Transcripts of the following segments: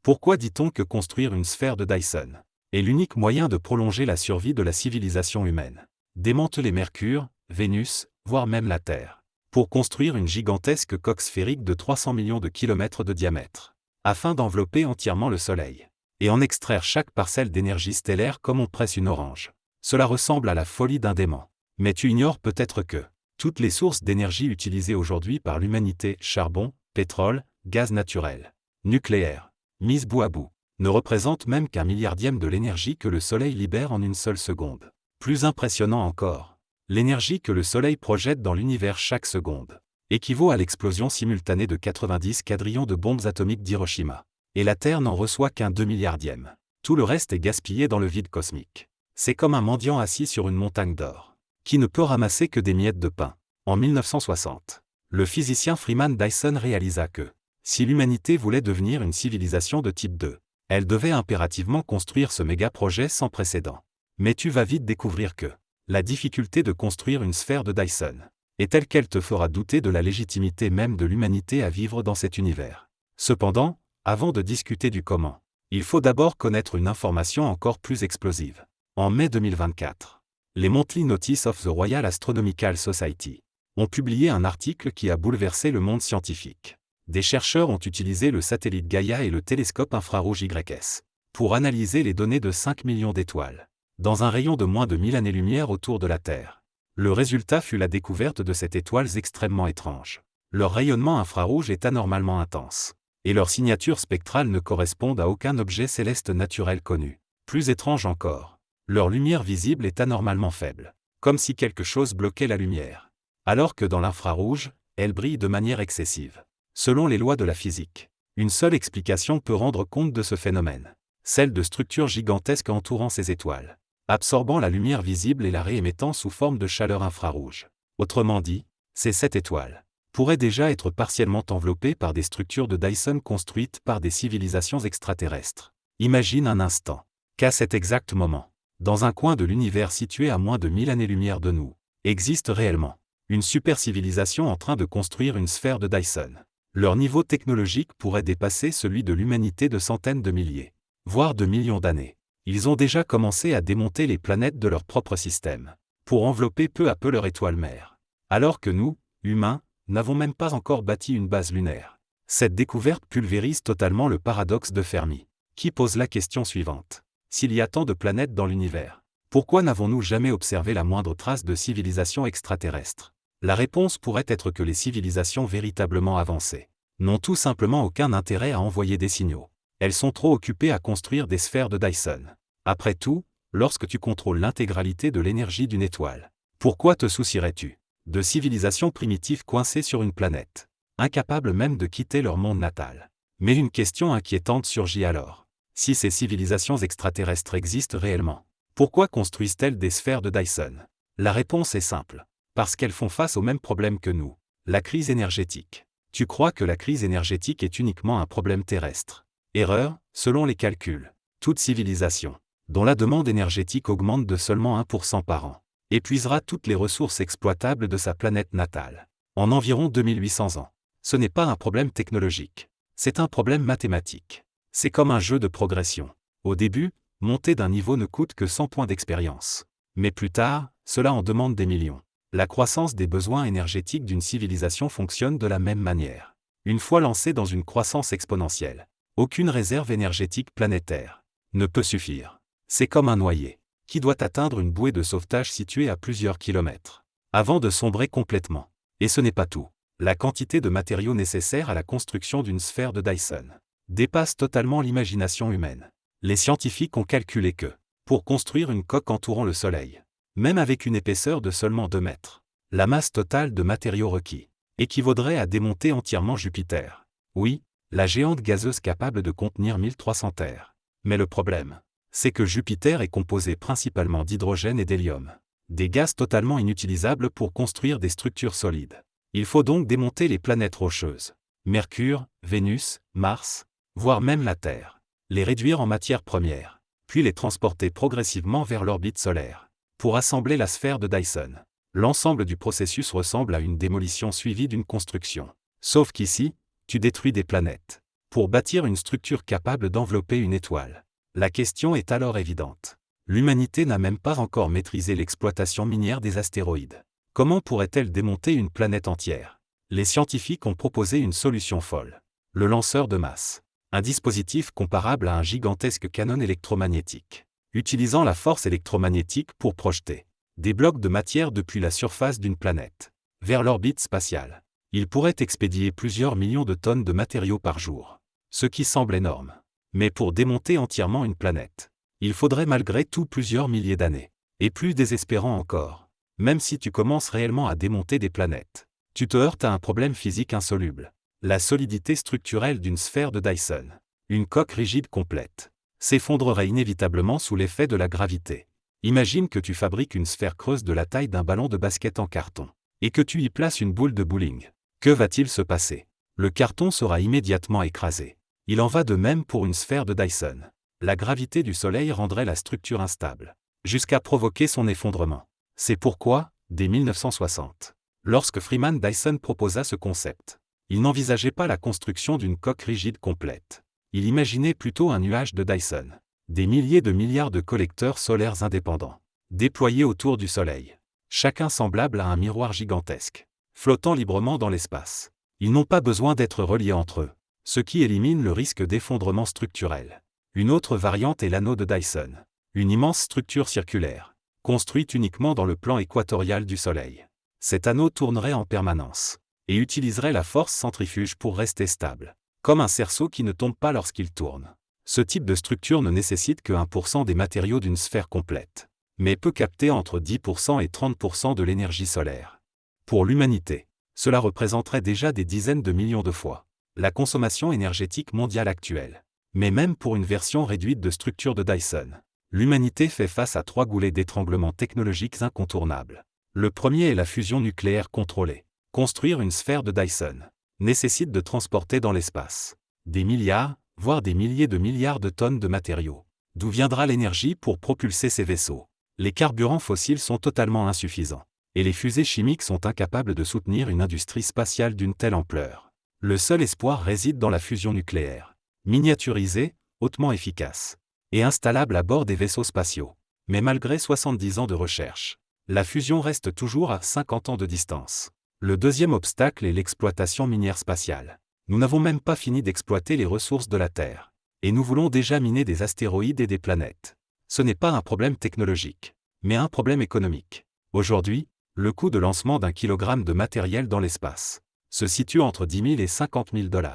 Pourquoi dit-on que construire une sphère de Dyson est l'unique moyen de prolonger la survie de la civilisation humaine? Démanteler Mercure, Vénus, voire même la Terre, pour construire une gigantesque coque sphérique de 300 millions de kilomètres de diamètre, afin d'envelopper entièrement le Soleil, et en extraire chaque parcelle d'énergie stellaire comme on presse une orange. Cela ressemble à la folie d'un dément. Mais tu ignores peut-être que toutes les sources d'énergie utilisées aujourd'hui par l'humanité, charbon, pétrole, gaz naturel, nucléaire, mises bout à bout, ne représentent même qu'un milliardième de l'énergie que le Soleil libère en une seule seconde. Plus impressionnant encore, l'énergie que le Soleil projette dans l'univers chaque seconde équivaut à l'explosion simultanée de 90 quadrillions de bombes atomiques d'Hiroshima. Et la Terre n'en reçoit qu'un 2 milliardième. Tout le reste est gaspillé dans le vide cosmique. C'est comme un mendiant assis sur une montagne d'or, qui ne peut ramasser que des miettes de pain. En 1960, le physicien Freeman Dyson réalisa que, si l'humanité voulait devenir une civilisation de type 2, elle devait impérativement construire ce méga-projet sans précédent. Mais tu vas vite découvrir que la difficulté de construire une sphère de Dyson est telle qu'elle te fera douter de la légitimité même de l'humanité à vivre dans cet univers. Cependant, avant de discuter du comment, il faut d'abord connaître une information encore plus explosive. En mai 2024, les Monthly Notice of the Royal Astronomical Society ont publié un article qui a bouleversé le monde scientifique. Des chercheurs ont utilisé le satellite Gaia et le télescope infrarouge YS pour analyser les données de 5 millions d'étoiles, dans un rayon de moins de 1000 années-lumière autour de la Terre. Le résultat fut la découverte de ces étoiles extrêmement étranges. Leur rayonnement infrarouge est anormalement intense, et leurs signatures spectrales ne correspondent à aucun objet céleste naturel connu. Plus étrange encore, leur lumière visible est anormalement faible, comme si quelque chose bloquait la lumière, alors que dans l'infrarouge, elle brille de manière excessive. Selon les lois de la physique, une seule explication peut rendre compte de ce phénomène, celle de structures gigantesques entourant ces étoiles, absorbant la lumière visible et la réémettant sous forme de chaleur infrarouge. Autrement dit, ces 7 étoiles pourraient déjà être partiellement enveloppées par des structures de Dyson construites par des civilisations extraterrestres. Imagine un instant qu'à cet exact moment, dans un coin de l'univers situé à moins de 1000 années-lumière de nous, existe réellement une super-civilisation en train de construire une sphère de Dyson. Leur niveau technologique pourrait dépasser celui de l'humanité de centaines de milliers, voire de millions d'années. Ils ont déjà commencé à démonter les planètes de leur propre système, pour envelopper peu à peu leur étoile mère. Alors que nous, humains, n'avons même pas encore bâti une base lunaire. Cette découverte pulvérise totalement le paradoxe de Fermi, qui pose la question suivante. S'il y a tant de planètes dans l'univers, pourquoi n'avons-nous jamais observé la moindre trace de civilisation extraterrestre? La réponse pourrait être que les civilisations véritablement avancées n'ont tout simplement aucun intérêt à envoyer des signaux. Elles sont trop occupées à construire des sphères de Dyson. Après tout, lorsque tu contrôles l'intégralité de l'énergie d'une étoile, pourquoi te soucierais-tu de civilisations primitives coincées sur une planète, incapables même de quitter leur monde natal? Mais une question inquiétante surgit alors. Si ces civilisations extraterrestres existent réellement, pourquoi construisent-elles des sphères de Dyson? La réponse est simple. Parce qu'elles font face au même problème que nous, la crise énergétique. Tu crois que la crise énergétique est uniquement un problème terrestre? Erreur, selon les calculs. Toute civilisation, dont la demande énergétique augmente de seulement 1% par an, épuisera toutes les ressources exploitables de sa planète natale, en environ 2800 ans. Ce n'est pas un problème technologique, c'est un problème mathématique. C'est comme un jeu de progression. Au début, monter d'un niveau ne coûte que 100 points d'expérience. Mais plus tard, cela en demande des millions. La croissance des besoins énergétiques d'une civilisation fonctionne de la même manière. Une fois lancée dans une croissance exponentielle, aucune réserve énergétique planétaire ne peut suffire. C'est comme un noyé qui doit atteindre une bouée de sauvetage située à plusieurs kilomètres avant de sombrer complètement. Et ce n'est pas tout. La quantité de matériaux nécessaires à la construction d'une sphère de Dyson dépasse totalement l'imagination humaine. Les scientifiques ont calculé que, pour construire une coque entourant le Soleil, même avec une épaisseur de seulement 2 mètres, la masse totale de matériaux requis équivaudrait à démonter entièrement Jupiter. Oui, la géante gazeuse capable de contenir 1300 terres. Mais le problème, c'est que Jupiter est composé principalement d'hydrogène et d'hélium, des gaz totalement inutilisables pour construire des structures solides. Il faut donc démonter les planètes rocheuses, Mercure, Vénus, Mars, voire même la Terre, les réduire en matière première, puis les transporter progressivement vers l'orbite solaire. Pour assembler la sphère de Dyson, l'ensemble du processus ressemble à une démolition suivie d'une construction. Sauf qu'ici, tu détruis des planètes. pour bâtir une structure capable d'envelopper une étoile. La question est alors évidente. L'humanité n'a même pas encore maîtrisé l'exploitation minière des astéroïdes. Comment pourrait-elle démonter une planète entière? Les scientifiques ont proposé une solution folle. Le lanceur de masse. Un dispositif comparable à un gigantesque canon électromagnétique, utilisant la force électromagnétique pour projeter des blocs de matière depuis la surface d'une planète vers l'orbite spatiale. Il pourrait expédier plusieurs millions de tonnes de matériaux par jour, ce qui semble énorme. Mais pour démonter entièrement une planète, il faudrait malgré tout plusieurs milliers d'années. Et plus désespérant encore, même si tu commences réellement à démonter des planètes, tu te heurtes à un problème physique insoluble. La solidité structurelle d'une sphère de Dyson, une coque rigide complète, s'effondrerait inévitablement sous l'effet de la gravité. Imagine que tu fabriques une sphère creuse de la taille d'un ballon de basket en carton, et que tu y places une boule de bowling. Que va-t-il se passer? Le carton sera immédiatement écrasé. Il en va de même pour une sphère de Dyson. La gravité du Soleil rendrait la structure instable, jusqu'à provoquer son effondrement. C'est pourquoi, dès 1960, lorsque Freeman Dyson proposa ce concept, il n'envisageait pas la construction d'une coque rigide complète. Il imaginait plutôt un nuage de Dyson. Des milliers de milliards de collecteurs solaires indépendants, déployés autour du Soleil. Chacun semblable à un miroir gigantesque, flottant librement dans l'espace. Ils n'ont pas besoin d'être reliés entre eux, ce qui élimine le risque d'effondrement structurel. Une autre variante est l'anneau de Dyson. Une immense structure circulaire, construite uniquement dans le plan équatorial du Soleil. Cet anneau tournerait en permanence et utiliserait la force centrifuge pour rester stable, comme un cerceau qui ne tombe pas lorsqu'il tourne. Ce type de structure ne nécessite que 1% des matériaux d'une sphère complète, mais peut capter entre 10% et 30% de l'énergie solaire. Pour l'humanité, cela représenterait déjà des dizaines de millions de fois la consommation énergétique mondiale actuelle. Mais même pour une version réduite de structure de Dyson, l'humanité fait face à 3 goulets d'étranglement technologiques incontournables. Le premier est la fusion nucléaire contrôlée. Construire une sphère de Dyson nécessite de transporter dans l'espace des milliards, voire des milliers de milliards de tonnes de matériaux. D'où viendra l'énergie pour propulser ces vaisseaux? Les carburants fossiles sont totalement insuffisants, et les fusées chimiques sont incapables de soutenir une industrie spatiale d'une telle ampleur. Le seul espoir réside dans la fusion nucléaire, miniaturisée, hautement efficace, et installable à bord des vaisseaux spatiaux. Mais malgré 70 ans de recherche, la fusion reste toujours à 50 ans de distance. Le deuxième obstacle est l'exploitation minière spatiale. Nous n'avons même pas fini d'exploiter les ressources de la Terre, et nous voulons déjà miner des astéroïdes et des planètes. Ce n'est pas un problème technologique, mais un problème économique. Aujourd'hui, le coût de lancement d'un kilogramme de matériel dans l'espace se situe entre 10 000 et 50 000 $.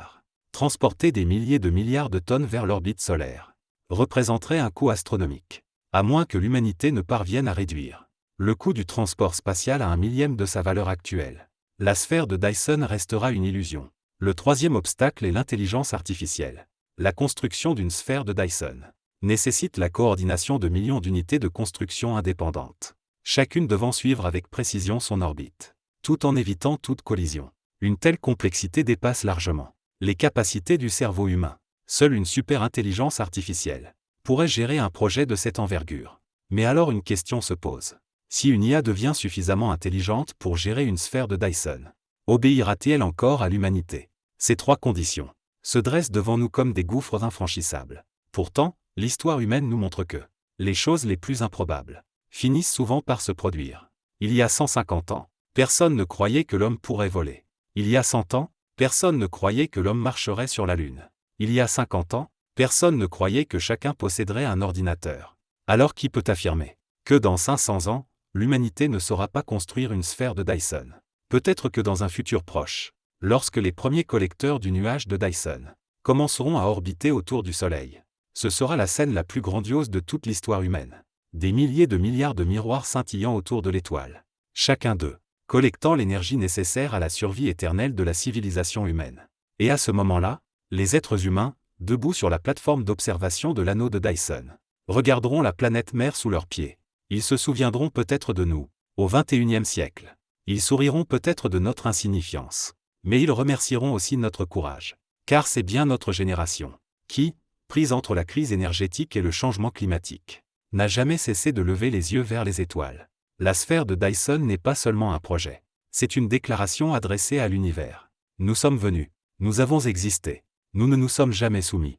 Transporter des milliers de milliards de tonnes vers l'orbite solaire représenterait un coût astronomique, à moins que l'humanité ne parvienne à réduire le coût du transport spatial à 1/1000 de sa valeur actuelle. La sphère de Dyson restera une illusion. Le troisième obstacle est l'intelligence artificielle. La construction d'une sphère de Dyson nécessite la coordination de millions d'unités de construction indépendantes, chacune devant suivre avec précision son orbite, tout en évitant toute collision. Une telle complexité dépasse largement les capacités du cerveau humain. Seule une super-intelligence artificielle pourrait gérer un projet de cette envergure. Mais alors une question se pose. Si une IA devient suffisamment intelligente pour gérer une sphère de Dyson, obéira-t-elle encore à l'humanité? Ces 3 conditions se dressent devant nous comme des gouffres infranchissables. Pourtant, l'histoire humaine nous montre que les choses les plus improbables finissent souvent par se produire. Il y a 150 ans, personne ne croyait que l'homme pourrait voler. Il y a 100 ans, personne ne croyait que l'homme marcherait sur la Lune. Il y a 50 ans, personne ne croyait que chacun posséderait un ordinateur. Alors qui peut affirmer que dans 500 ans, l'humanité ne saura pas construire une sphère de Dyson? Peut-être que dans un futur proche, lorsque les premiers collecteurs du nuage de Dyson commenceront à orbiter autour du Soleil, ce sera la scène la plus grandiose de toute l'histoire humaine. Des milliers de milliards de miroirs scintillant autour de l'étoile, chacun d'eux collectant l'énergie nécessaire à la survie éternelle de la civilisation humaine. Et à ce moment-là, les êtres humains, debout sur la plateforme d'observation de l'anneau de Dyson, regarderont la planète mère sous leurs pieds. Ils se souviendront peut-être de nous, au XXIe siècle. Ils souriront peut-être de notre insignifiance. Mais ils remercieront aussi notre courage. Car c'est bien notre génération qui, prise entre la crise énergétique et le changement climatique, n'a jamais cessé de lever les yeux vers les étoiles. La sphère de Dyson n'est pas seulement un projet. C'est une déclaration adressée à l'univers. Nous sommes venus. Nous avons existé. nous ne nous sommes jamais soumis.